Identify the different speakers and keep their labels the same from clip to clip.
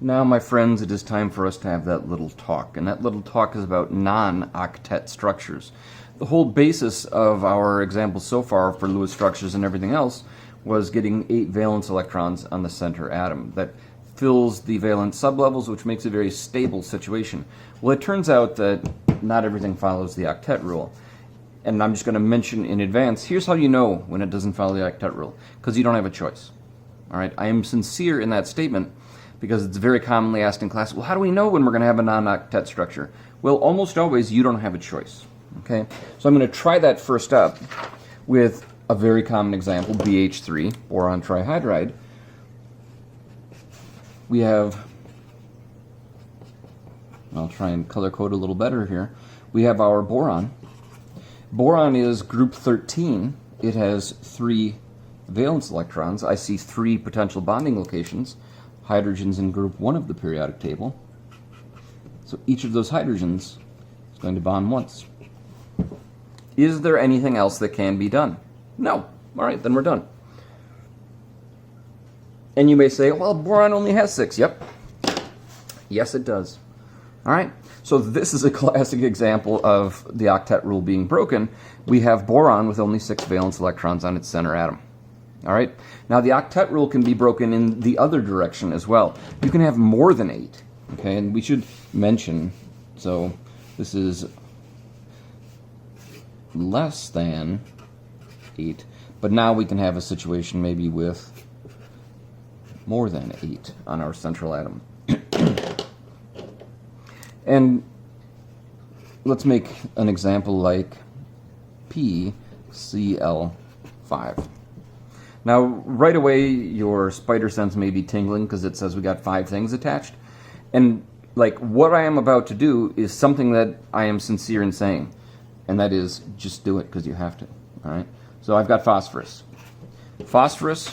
Speaker 1: Now, my friends, it is time for us to have that little talk, and that little talk is about non-octet structures. The whole basis of our examples so far for Lewis structures and everything else was getting 8 valence electrons on the center atom. That fills the valence sublevels, which makes a very stable situation. Well, it turns out that not everything follows the octet rule. And I'm just going to mention in advance, here's how you know when it doesn't follow the octet rule, because you don't have a choice. All right, I am sincere in that statement, because it's very commonly asked in class, well, how do we know when we're going to have a non-octet structure? Well, almost always you don't have a choice. Okay, so I'm going to try that first up with a very common example, BH3, boron trihydride. We have, I'll try and color code a little better here. We have our boron. Boron is group 13. It has 3 valence electrons. I see 3 potential bonding locations. Hydrogens in group 1 of the periodic table. So each of those hydrogens is going to bond once. Is there anything else that can be done? No. All right, then we're done. And you may say, well, boron only has 6. Yep. Yes, it does. All right. So this is a classic example of the octet rule being broken. We have boron with only 6 valence electrons on its center atom. All right. Now the octet rule can be broken in the other direction as well. You can have more than 8. Okay, and we should mention, so this is less than 8, but now we can have a situation maybe with more than 8 on our central atom. And let's make an example like PCl5. Now, right away, your spider sense may be tingling because it says we got 5 things attached. And like what I am about to do is something that I am sincere in saying, and that is just do it because you have to. All right. So I've got phosphorus. Phosphorus,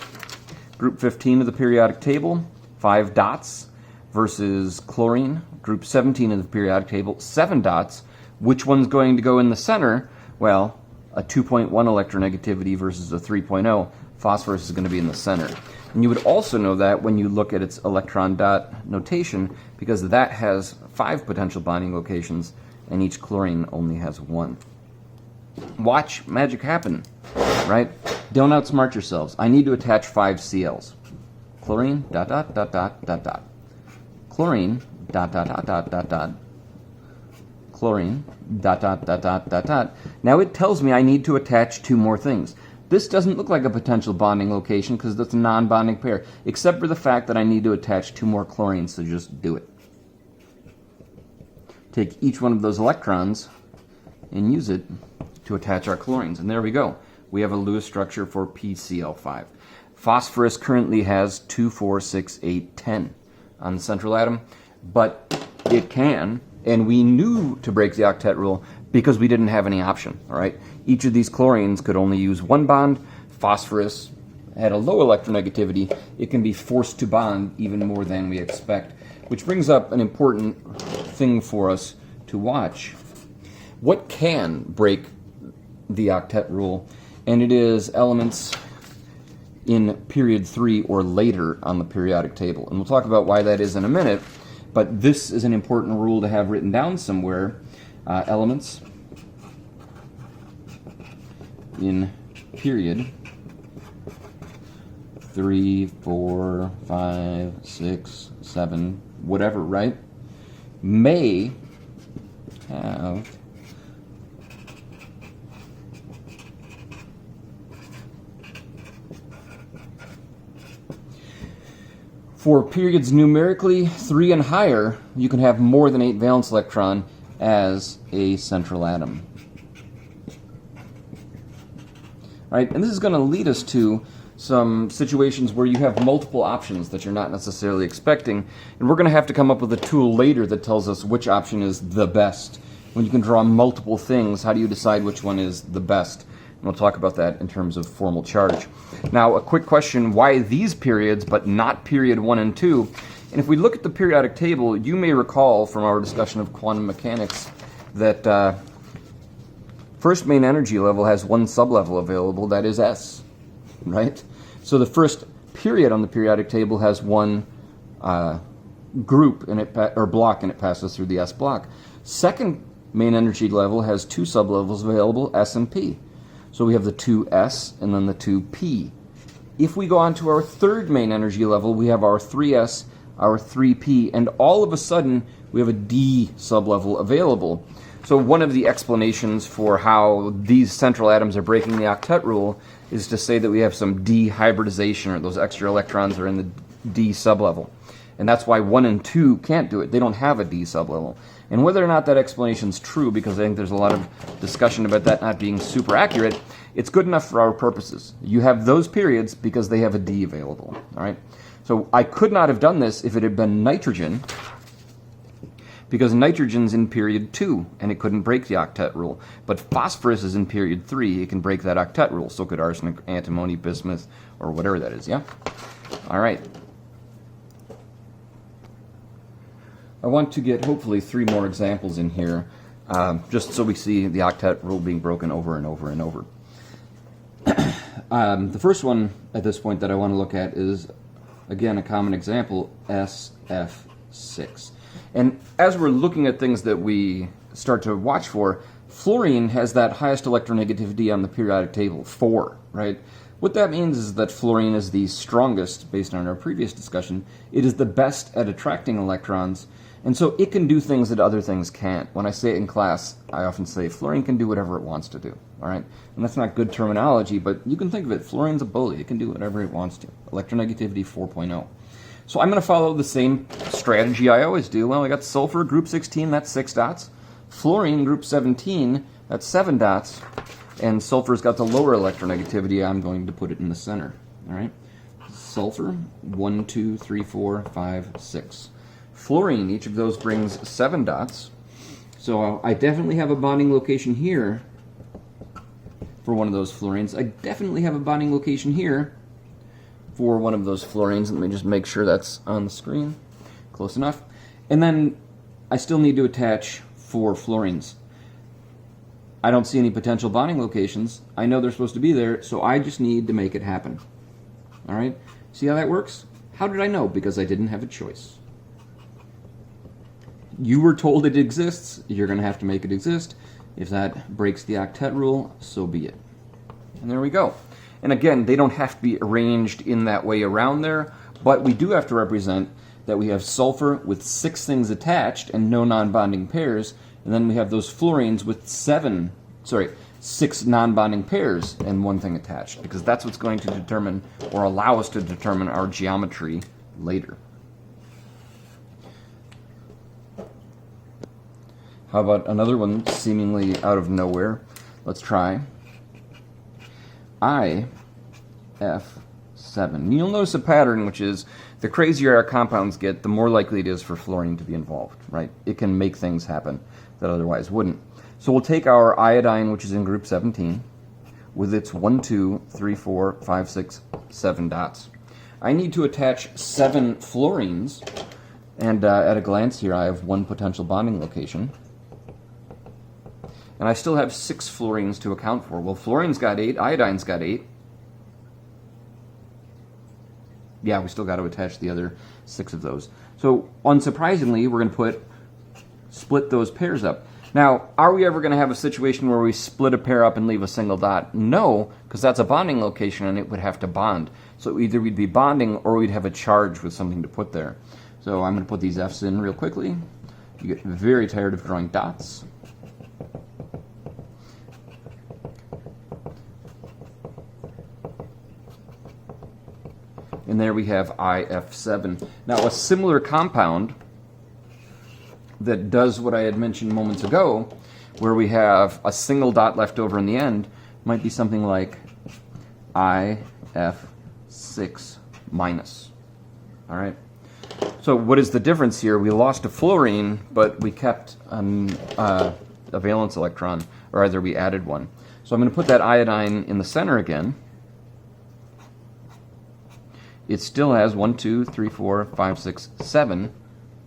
Speaker 1: group 15 of the periodic table, 5 dots, versus chlorine, group 17 of the periodic table, 7 dots. Which one's going to go in the center? Well, a 2.1 electronegativity versus a 3.0. Phosphorus is going to be in the center. And you would also know that when you look at its electron dot notation, because that has 5 potential bonding locations, and each chlorine only has 1. Watch magic happen, right? Don't outsmart yourselves. I need to attach 5 CLs. Chlorine, dot, dot, dot, dot, dot, dot. Chlorine, dot, dot, dot, dot, dot, dot. Chlorine, dot, dot, dot, dot, dot, dot. Now it tells me I need to attach 2 more things. This doesn't look like a potential bonding location because that's a non-bonding pair, except for the fact that I need to attach 2 more chlorines, so just do it. Take each one of those electrons and use it to attach our chlorines. And there we go. We have a Lewis structure for PCl5. Phosphorus currently has 2, 4, 6, 8, 10 on the central atom, but it can, and we knew to break the octet rule because we didn't have any option, all right? Each of these chlorines could only use 1 bond. Phosphorus had a low electronegativity. It can be forced to bond even more than we expect, which brings up an important thing for us to watch. What can break the octet rule? And it is elements in period 3 or later on the periodic table. And we'll talk about why that is in a minute, but this is an important rule to have written down somewhere. Elements in period 3, 4, 5, 6, 7, whatever, right, may have for periods numerically 3 and higher, you can have more than 8 valence electron as a central atom. Right? And this is going to lead us to some situations where you have multiple options that you're not necessarily expecting, and we're going to have to come up with a tool later that tells us which option is the best. When you can draw multiple things, how do you decide which one is the best? And we'll talk about that in terms of formal charge. Now, a quick question, why these periods but not period 1 and 2? And if we look at the periodic table, you may recall from our discussion of quantum mechanics that first main energy level has 1 sublevel available, that is S, right? So the first period on the periodic table has 1 group and or block, and it passes through the S block. Second main energy level has two sublevels available, S and P. So we have the 2s and then the 2p. If we go on to our third main energy level, we have our 3s, our 3p, and all of a sudden we have a d sublevel available. So one of the explanations for how these central atoms are breaking the octet rule is to say that we have some d hybridization, or those extra electrons are in the d sublevel. And that's why 1 and 2 can't do it. They don't have a d sublevel. And whether or not that explanation is true, because I think there's a lot of discussion about that not being super accurate, it's good enough for our purposes. You have those periods because they have a d available. All right. So I could not have done this if it had been nitrogen, because nitrogen's in period 2 and it couldn't break the octet rule. But phosphorus is in period 3, it can break that octet rule. So could arsenic, antimony, bismuth, or whatever that is. Yeah. All right. I want to get hopefully 3 more examples in here, just so we see the octet rule being broken over and over and over. The first one at this point that I want to look at is, again, a common example, SF6. And as we're looking at things that we start to watch for, fluorine has that highest electronegativity on the periodic table, 4, right? What that means is that fluorine is the strongest, based on our previous discussion. It is the best at attracting electrons, and so it can do things that other things can't. When I say it in class, I often say fluorine can do whatever it wants to do, all right? And that's not good terminology, but you can think of it. Fluorine's a bully. It can do whatever it wants to. Electronegativity 4.0. So I'm going to follow the same strategy I always do. Well, I got sulfur, group 16, that's 6 dots. Fluorine, group 17, that's 7 dots. And sulfur's got the lower electronegativity. I'm going to put it in the center, all right? Sulfur, 1, 2, 3, 4, 5, 6. Fluorine, each of those brings 7 dots. So I definitely have a bonding location here for one of those fluorines. I definitely have a bonding location here for one of those fluorines. Let me just make sure that's on the screen. Close enough. And then I still need to attach 4 fluorines. I don't see any potential bonding locations. I know they're supposed to be there, so I just need to make it happen. All right? See how that works? How did I know? Because I didn't have a choice. You were told it exists, you're going to have to make it exist. If that breaks the octet rule, so be it. And there we go. And again, they don't have to be arranged in that way around there, but we do have to represent that we have sulfur with 6 things attached and no non-bonding pairs, and then we have those fluorines with 6 non-bonding pairs and 1 thing attached, because that's what's going to determine or allow us to determine our geometry later. How about another one seemingly out of nowhere? Let's try IF7. You'll notice a pattern, which is the crazier our compounds get, the more likely it is for fluorine to be involved, right? It can make things happen that otherwise wouldn't. So we'll take our iodine, which is in group 17, with its 1, 2, 3, 4, 5, 6, 7 dots. I need to attach 7 fluorines, and at a glance here I have 1 potential bonding location. And I still have 6 fluorines to account for. Well, fluorine's got 8, iodine's got 8. Yeah, we still got to attach the other 6 of those. So, unsurprisingly, we're going to split those pairs up. Now, are we ever going to have a situation where we split a pair up and leave a single dot? No, because that's a bonding location and it would have to bond. So either we'd be bonding or we'd have a charge with something to put there. So I'm going to put these F's in real quickly. You get very tired of drawing dots. And there we have IF7. Now, a similar compound that does what I had mentioned moments ago, where we have a single dot left over in the end, might be something like IF6 minus. All right? So what is the difference here? We lost a fluorine, but we kept a valence electron, or either we added one. So I'm going to put that iodine in the center again. It still has 1, 2, 3, 4, 5, 6, 7.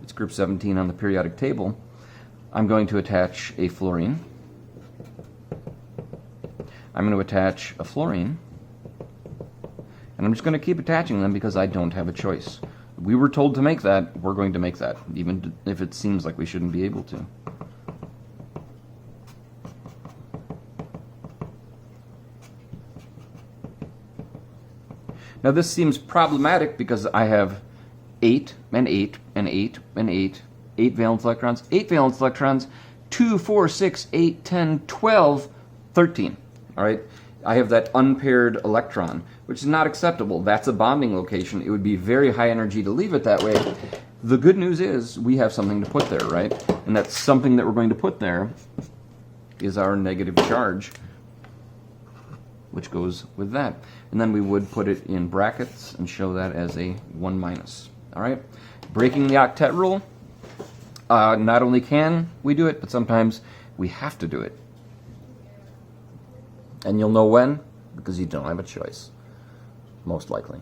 Speaker 1: It's group 17 on the periodic table. I'm going to attach a fluorine. I'm going to attach a fluorine. And I'm just going to keep attaching them because I don't have a choice. We were told to make that, we're going to make that, even if it seems like we shouldn't be able to. Now this seems problematic because I have 8 and 8 and 8 and 8, 8 valence electrons, 8 valence electrons, 2, 4, 6, 8, 10, 12, 13. All right? I have that unpaired electron, which is not acceptable. That's a bonding location. It would be very high energy to leave it that way. The good news is we have something to put there, right? And that something that we're going to put there is our negative charge, which goes with that. And then we would put it in brackets and show that as a 1 minus. All right? Breaking the octet rule, not only can we do it, but sometimes we have to do it. And you'll know when, because you don't have a choice, most likely.